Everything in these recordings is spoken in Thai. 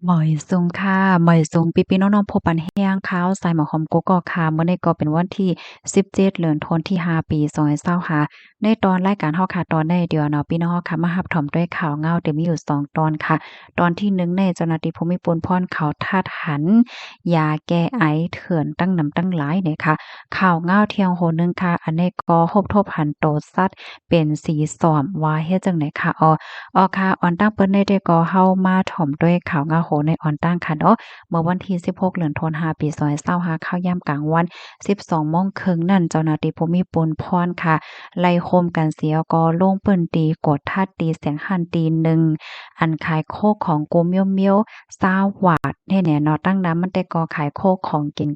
หมอยซุงค่ะหมอยซุงพี่ๆน้องๆพบปันแห้งข้าวใส่หมอหอมโกกอกค่ะมื้อนี้ก็เป็นวันที่17เดือนธันที่5ปี2025ในตอนรายการเฮาค่ะตอนในเดี๋ยวเนาะพี่น้องเฮาค่ะมารับชมด้วยข่าวเงาเดี๋ยวมีอยู่2ตอนค่ะตอนที่1ในเจ้าหน้าที่ภูมิพลพรเขาทาดหันยาแก้ไอเถื่อนตั้งนำตั้งหลายเนี่ยค่ะข่าวเงาเที่ยงโหนึงค่ะอันนี้ก็ฮบทบหันโตซัดเป็นสีส้มว่าเฮ็ดจังได๋ค่ะค่ะออนตั้งเปิ้นได้ก็เฮามาถ่อมด้วยข่าวงาโหในออนตั้งค่ะเนาะเมื่อวันที่16เดือนธันวาปี2025ข้าวยามกลางวัน12:30นนั่นเจ้าหน้าที่ภูมิพลพรค่ะไล่โคมกันเสียก็ลงเปิ้นตีกดทัดตีเสียงหันตีหนึ่งอันขายโคกของกูเมียวๆ20วาทให้แหน่เนาะตั้งน้ำมันแต่ก็ขายโคกของกิน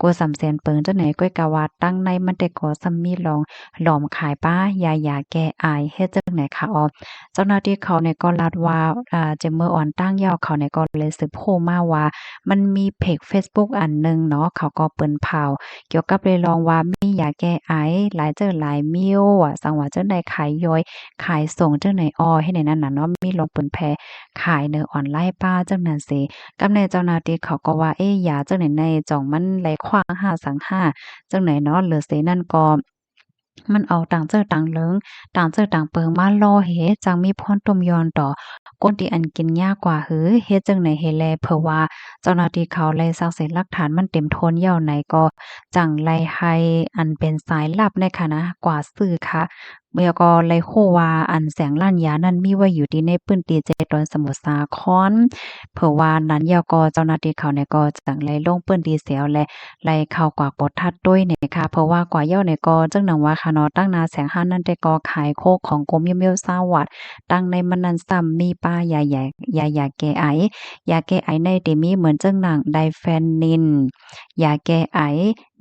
กูสำแสนเปิงจังไหนก้อยกะว่าตั้งในมันแต่ก็ซัมมีลองหลอมขายป้ายาแก้ไอเฮ็ดจังไหนคะเจ้าหน้าที่เขาเนี่ยก็รัดว่าเจมเมอร์ออนตั้งยาวเขาเนี่ยก็เลยสืบโผล่มาว่ามันมีเพจเฟซบุ๊กอันหนึ่งเนาะเขาก็เปิ้นเผาเกี่ยวกับเลยลองว่ามียาแก้ไอหลายเจ้อหลายมิ้วอะสังว่าเจ้าใดขายย่อยขายส่งเจ้าไหนให้ในนั้นน่ะเนาะมีลงเปิ้นแพร่ขายเนอออนไลน์ป้าจังนั้นสิกับในเจ้าหน้าที่เขาก็ว่าเอ๊ะยาจังไหนในจ่องมันไหลขว้าง5สัง5จังไหนเนาะหรือเสนั่นก็มันเอาต่างเจ้อต่างเหลิง ต่างเจอต่างเปิงมาล่อเฮ็ดจังมีพรต้มยอนต่อคนที่อันกินยากกว่าหือเฮ็ดจังไหนเฮแลเพราะว่าเจ้าหน้าที่เขาไล่ซักเสร็จหลักฐานมันเต็มทนยาวไหนก็จังไล่ให้อันเป็นสายลับในค่ะนะกว่าซื้อค่ะแล้วก็ไล่โคว่าอันแสงล้านยานั้นมีไว้อยู่ที่ในพื้นที่เจดอนสมุทรสาครเผื่อว่านั้นยาวก็เจ้าหน้าที่เขาเนี่ยก็จังไล่ลงพื้นที่เสียวและไล่เข้ากว่าปดทัดด้วยเนี่ยค่ะเพราะว่ากว่าเย้าเนี่ยก็จังหนังว่าค่ะเนาะตั้งนาแสงห้านั่นแต่ก็ขายโคกของกรมยมเมียวซาวัดตั้งในมันนั้นซ้ำมีป้ายาใหญ่ยาแก้ไอยาแก้ไอในเตมีเหมือนจังหนังไดแฟนนินยาแก้ไอ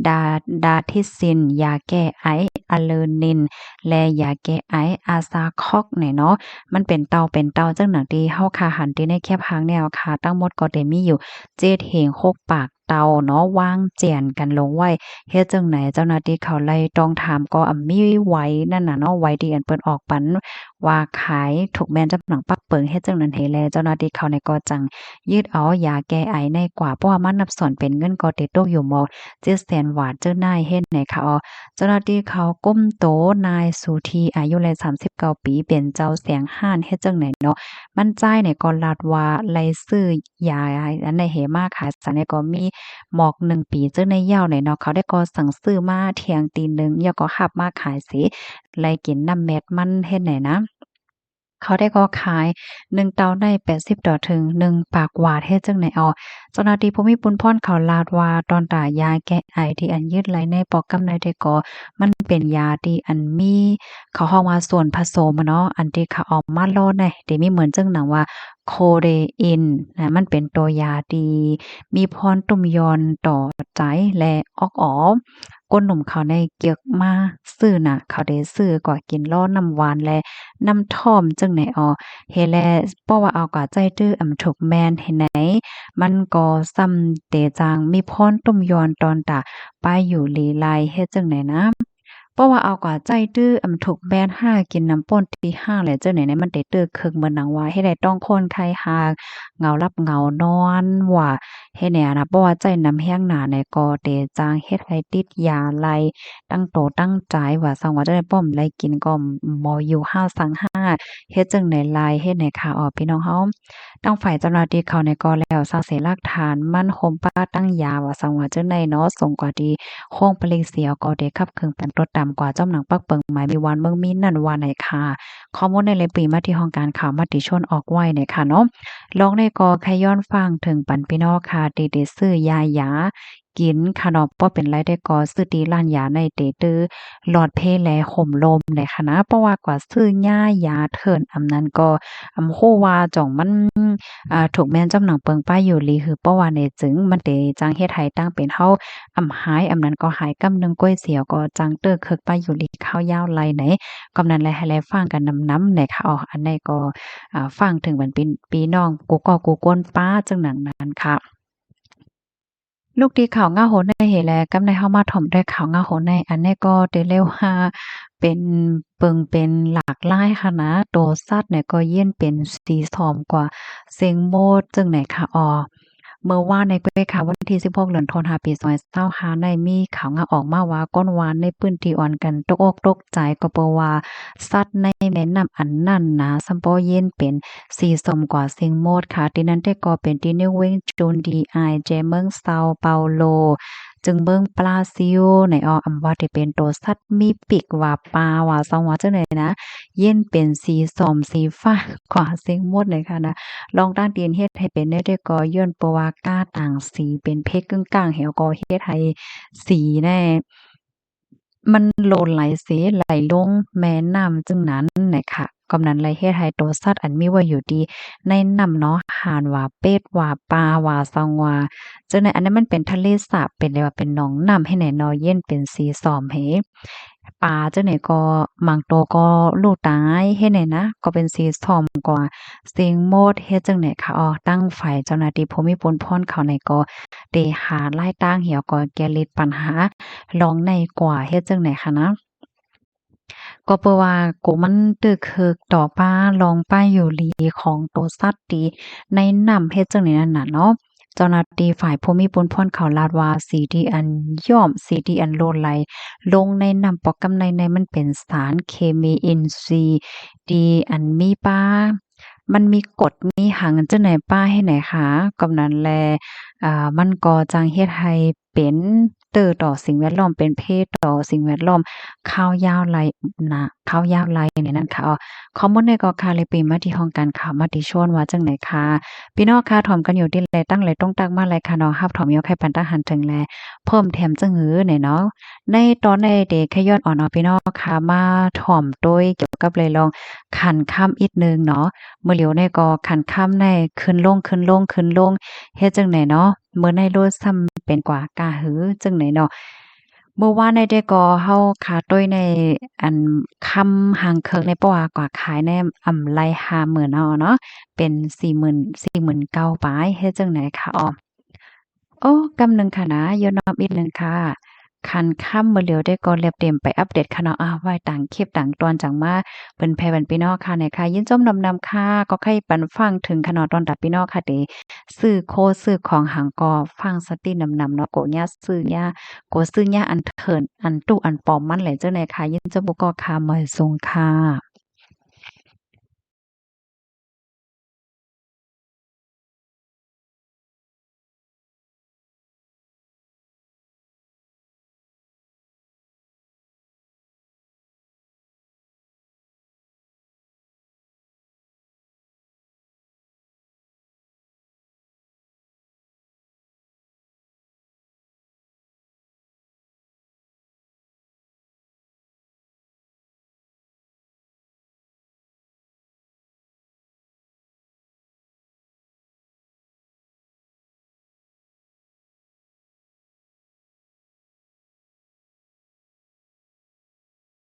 ดาดาทิซินยาแก้ไออะเลอนินและยาแก้ไออาซาคอกเนี่ยเนาะมันเป็นเตาจังหนังที่เฮาคาหันที่ในแคบหางแนวค่ะทั้งหมดก็ได้มีอยู่7เหง6ปากเตาเนาะวางเจียนกันลงไว้เฮ็ดจังไหนเจ้าหน้าที่เขาไล่ต้องถามก็มีไว้นั่นน่ะเนาะไว้ที่อันเปิ้นออกปันว่าขายถูกแม่นจำหนังปักเปิงเฮ็ดจังนั้นให้แลเจ้าหน้าที่เขาเนี่ยก็จังยืดเอายาแก้ไอในกว่าเพราะว่ามันนับส่วนเป็นเงินก็ติดตกอยู่หมอ700,000 บาทเจ้านายเฮ็ดไหนคะเจ้าหน้าที่เขาก้มโตนายสุธีอายุเลย39ปีเป็นเจ้าแสงห้านเฮ็ดจังไหนเนาะมันจ่ายเนี่ยก็ลัดว่าไล่ซื้อยาอันในเหมาขายสันเนี่ยก็มีหมอก1 ปีเจ้าในยาวเนี่ยเนาะเขาได้ก็สั่งซื้อมาเที่ยงตีหนึ่งแล้วก็หับมาขายสิไล่กินน้ำเม็ดมันเฮ็ดไหนนะ เขาได้ก็ขาย1เตาได้80ต่อถึง1ปากหวาดเฮ็ดจั่งใดเจ้าหน้าที่ภูมิพลพรเขาลาดว่าตอนตายาแก้ไอที่อันยืดไหลในปอกกำในได้ก็มันเป็นยาที่อันมีเขาเฮ้าว่าส่วนผสมอะเนาะอันที่เขาเอามาลดได้ที่มีเหมือนจั่งหนังว่าโคเดอินมันเป็นตัวยาที่มีพรตุ่มยอนต่อใจและออกก้นหนุ่มเขาในเกียกมาซื้อน่ะเขาได้ซื้อก็กินล้อน้ำหวานและน้ำท่อมจังไหนเฮแลเพราะว่าเอากะใจตื้อถูกแม่นเห็นไหนมันก็ซ้ำเตจางมีพรต้มยอนตอนตาป้ายอยู่ลีลายเฮ็ดจังไหนนะเพราะว่าเอากว่าใจตื้อถูกแบนห้ากินน้ำป่นตีห้าแหละเจ้าไหนเนี่ยมันได้ตื้อคึงเหมือนหนังว่าให้ได้ต้องคนไข้หาเหงารับเหงานอนว่าเฮ็ดแนวนะเพราะว่าใจน้ำแห้งหนาเนี่ยก็เตจางเฮ็ดให้ติดยาไลตั้งโตตั้งใจว่าสังว่าจะได้ป้อมไลกินก็บ่อยู่ห้าสังห้าเฮ็ดจังไหนไลเฮ็ดไหนค่ะพี่น้องเฮาตั้งฝ่ายเจ้าหน้าที่เขาในก็แล้วสร้างเสหลักฐานมั่นคงป้าตั้งยาว่าสังว่าจังไดเนาะส่งกว่าดี โค้งปลิงเสียวก็ได้ขับเครื่องเป็นรถดำกว่าจ้อมหนังปักเปิงหมายมีวันเมืองมีนั่นว่าไหนค่ะข้อมูลในเลยปีมาที่ห้องการข่าวมติชนออกไว้เนี่ยค่ะเนาะลองในกอใครย้อนฟังถึงปันพี่น้องค่ะดีๆซื้อยาหยากินค่ะเนาะบ่เป็นไรได้ก็ซื้อดีร้านยาในเตตื้อหลอดเพแลห่มลมในค่ะนะเพราะว่ากว่าซื้อย่ายาเถินอำนั้นก็ฮู้ว่าจ่องมันถูกแม่นจำหนังเปิงป้ายอยู่ลีคือเพราะว่าในจึงมันเตจังเฮ็ดให้ตั้งเป็นเฮา หายนั้นก็หายกำหนึ่งก้วยเสียวก็จังเตื้อคึกไปอยู่ลีข้าวยาวไหลไหนกำนั้นแลให้แลฟังกันนำๆไหนค่ะอันใดก็ฟังถึงมันเป็นพี่น้องกูก็กูก้นป้าจังหนังนั้นค่ะ ลูกดีข่าวง่าโหนในเหแลกำในเฮามาถ่อมด้วยข่าวง่าโหนในอันนี้ก็ได้เรียกว่าเป็นเปิงเป็นหลากหลายค่ะนะโตสัตว์เนี่ยก็เยี่ยนเป็นสีส้มกว่าเสียงโมดจึงไหนค่ะเมื่อวานในเป้ค่ะวันที่16เดือนธันวาคมปี2025ได้มีข่าวงาออกมาว่าก้นวานในพื้นที่อ่อนกันตกอกตกใจก็เพราะว่าสัตว์ในแม่น้ำอันนั้นนะซัมปอเย็นเป็นสีส้มกว่าเสียงโมดค่ะที่นั้นได้ก็เป็นที่นิวเวงจูนดีไอเจเมืองเซาเปาโลจึงเบิ่งปลาซิวในอำว่าที่เป็นตัวสัตว์มีปีกว่าปลาว่าซองว่าจังได๋นะเย็นเป็นสีส้มสีฟ้ากว่าเสียงโมดเลยค่ะนะ ลองตั้งตีนเฮ็ดให้เป็นได้ก็ย้อนเพราะว่าก้าต่างสีเป็นเพชรกึ่งกลางแหวก็เฮ็ดให้สีแน่มันโหลนไหลเสไหลลงแม่น้ำจึงนั้นน่ะค่ะกำนั้นเลยเฮ็ดให้ตัวสัตว์อันมีไว้อยู่ดีในน้ำเนาะห่านว่าเป็ดว่าปลาว่าซองว่าจังได๋อันนั้นมันเป็นทะเลสาบเป็นได้ว่าเป็นหนองน้ำให้แน่เนาะเย็นเป็นสีส้มเหปลาจังได๋ก็บางตัวก็ลูกตายเฮ็ดไหนนะก็เป็นสีส้มกว่า เสียงโมดเฮ็ดจั่งใดคะตั้งไฟเจ้าหน้าที่ภูมิพลพรเขาในก็ได้หาไล่ตั้งเหี่ยวก็แก้ลิดปัญหาลองในกว่าเฮ็ดจั่งใดคะนะก็เพราะว่ากูมันตึกเคิกต่อป้าลองป้ายอยู่หลีของตัวสัตว์ตีในน้ำเฮ็ดจั่งใดนั่นน่ะเนาะเจ้าหน้าที่ฝ่ายภูมิพลพรเขาลาดว่าสีที่อันย่อมสีที่อันโลดไหลลงในน้ำปอกกำในมันเป็นสารเคมีอินทรีย์ที่อันมีป้า มันมีกฎมีหังจั่งใดป้าให้ไหนคะกำนั้นแลมันก็จังเฮ็ดให้เป็นต่อสิ่งแวดล้อมเป็นเพศต่อสิ่งแวดล้อมข้าวยาวไหลนะข้าวยาวไหลเนี่ยนั่นค่ะข้อมูลในก็ค่ะเลยปีมาที่ห้องการข่าวมติชนว่าจังไหนคะพี่น้องค่ะถ่อมกันอยู่ที่แลตั้งไหลตรงตักมาไหลค่ะเนาะรับถ่อมยกให้ปันตาหันถึงแลเพิ่มแถมจังหือเนี่ยเนาะในตอนในเด็กแค่ย้อนอ่อนเนาะพี่น้องค่ะมาถ่อมโดยเกี่ยวกับเลยลองขันค่ำอีกนึงเนาะ มื้อเหลียวในก็คันค่ำในขึ้นลงขึ้นลงขึ้นลงเฮ็ดจั่งใดเนาะมื้อในโลดซ้ำเป็นกว่ากาหือจั่งใดเนาะเมื่อวานในได้ก็เฮาขาตุ้ยในอันค่ำหางเคิงในเพราะว่ากว่าขายในไร50,000เอาเนาะเป็น49,000ปลายเฮ็ดจั่งใดคะโอ้กำหนึ่งค่ะนะย้อนนอบอีกหนึ่งค่ะคันค่ำมื้อเหลียวได้ก็เรียบเตรียมไปอัปเดตค่ะเนาะไว้ต่างคลิปต่างตอนจังมาเปิ้นแพ่เปิ้นพี่น้องค่ะเนี่ยค่ะยินจมนำๆค่ะก็ใครปันฟังถึงค่ะเนาะตอนตัดพี่น้องค่ะเดซื้อโคซื้อของหังก็ฟังสตินำๆเนาะโกญาซื้อยาโกซื้อยาอันเถินอันตู้อันปลอมมันแหละจังได๋ค่ะยินจมบ่ก็ค่ะมื้อสงค่ะ